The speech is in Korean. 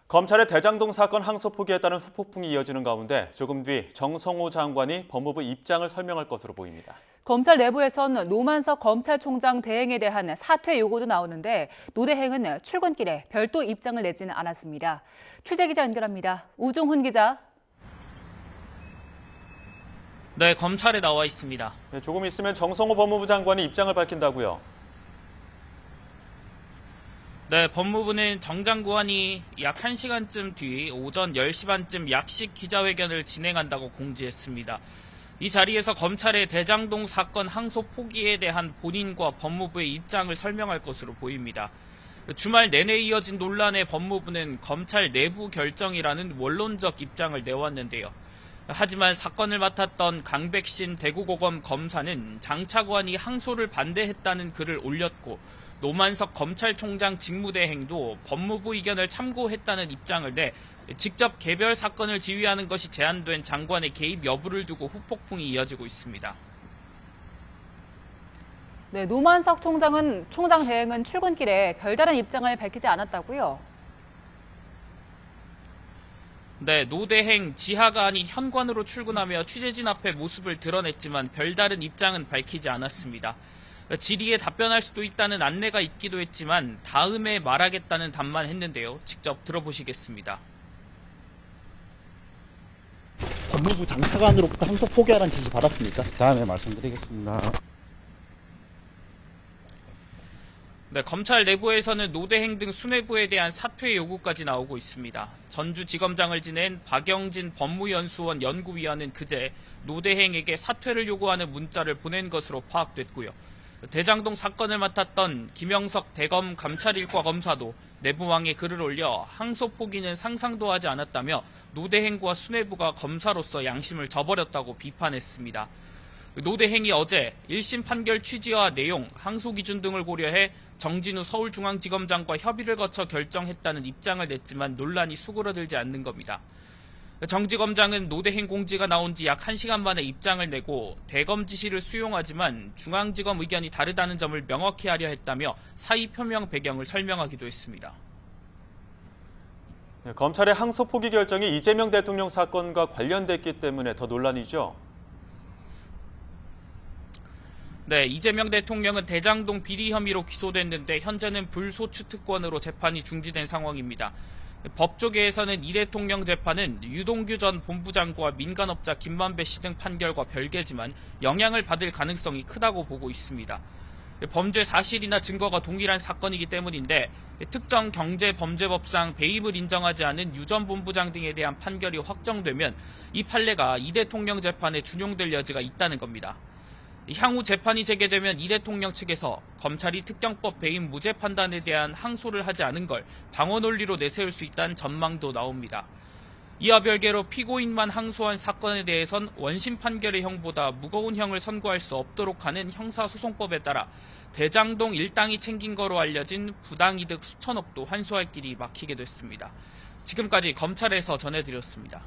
검찰의 대장동 사건 항소 포기에 따른 후폭풍이 이어지는 가운데 조금 뒤 정성호 장관이 법무부 입장을 설명할 것으로 보입니다. 검찰 내부에선 노만석 검찰총장 대행에 대한 사퇴 요구도 나오는데 노 대행은 출근길에 별도 입장을 내지는 않았습니다. 취재기자 연결합니다. 우종훈 기자. 네, 검찰에 나와 있습니다. 조금 있으면 정성호 법무부 장관이 입장을 밝힌다고요? 네, 법무부는 정 장관이 약 1시간쯤 뒤 오전 10시 반쯤 약식 기자회견을 진행한다고 공지했습니다. 이 자리에서 검찰의 대장동 사건 항소 포기에 대한 본인과 법무부의 입장을 설명할 것으로 보입니다. 주말 내내 이어진 논란에 법무부는 검찰 내부 결정이라는 원론적 입장을 내왔는데요. 하지만 사건을 맡았던 강백신 대구고검 검사는 장 차관이 항소를 반대했다는 글을 올렸고 노만석 검찰총장 직무대행도 법무부 의견을 참고했다는 입장을 내 직접 개별 사건을 지휘하는 것이 제한된 장관의 개입 여부를 두고 후폭풍이 이어지고 있습니다. 네, 노만석 총장 대행은 출근길에 별다른 입장을 밝히지 않았다고요? 네, 노 대행 지하가 아닌 현관으로 출근하며 취재진 앞에 모습을 드러냈지만 별다른 입장은 밝히지 않았습니다. 질의에 답변할 수도 있다는 안내가 있기도 했지만 다음에 말하겠다는 답만 했는데요. 직접 들어보시겠습니다. 법무부 장차관으로부터 항소 포기하라는 지시 받았습니까? 다음에 말씀드리겠습니다. 네, 검찰 내부에서는 노 대행 등 수뇌부에 대한 사퇴 요구까지 나오고 있습니다. 전주지검장을 지낸 박영진 법무연수원 연구위원은 그제 노 대행에게 사퇴를 요구하는 문자를 보낸 것으로 파악됐고요. 대장동 사건을 맡았던 김영석 대검 감찰일과 검사도 내부망에 글을 올려 항소 포기는 상상도 하지 않았다며 노 대행과 수뇌부가 검사로서 양심을 저버렸다고 비판했습니다. 노 대행이 어제 1심 판결 취지와 내용, 항소 기준 등을 고려해 정진우 서울중앙지검장과 협의를 거쳐 결정했다는 입장을 냈지만 논란이 수그러들지 않는 겁니다. 정지검장은 노 대행 공지가 나온 지 약 1시간 만에 입장을 내고 대검 지시를 수용하지만 중앙지검 의견이 다르다는 점을 명확히 하려 했다며 사의 표명 배경을 설명하기도 했습니다. 검찰의 항소 포기 결정이 이재명 대통령 사건과 관련됐기 때문에 더 논란이죠? 네, 이재명 대통령은 대장동 비리 혐의로 기소됐는데 현재는 불소추 특권으로 재판이 중지된 상황입니다. 법조계에서는 이 대통령 재판은 유동규 전 본부장과 민간업자 김만배 씨 등 판결과 별개지만 영향을 받을 가능성이 크다고 보고 있습니다. 범죄 사실이나 증거가 동일한 사건이기 때문인데 특정 경제범죄법상 배임을 인정하지 않은 유 전 본부장 등에 대한 판결이 확정되면 이 판례가 이 대통령 재판에 준용될 여지가 있다는 겁니다. 향후 재판이 재개되면 이 대통령 측에서 검찰이 특경법 배임 무죄 판단에 대한 항소를 하지 않은 걸 방어 논리로 내세울 수 있다는 전망도 나옵니다. 이와 별개로 피고인만 항소한 사건에 대해선 원심 판결의 형보다 무거운 형을 선고할 수 없도록 하는 형사소송법에 따라 대장동 일당이 챙긴 거로 알려진 부당이득 수천억도 환수할 길이 막히게 됐습니다. 지금까지 검찰에서 전해드렸습니다.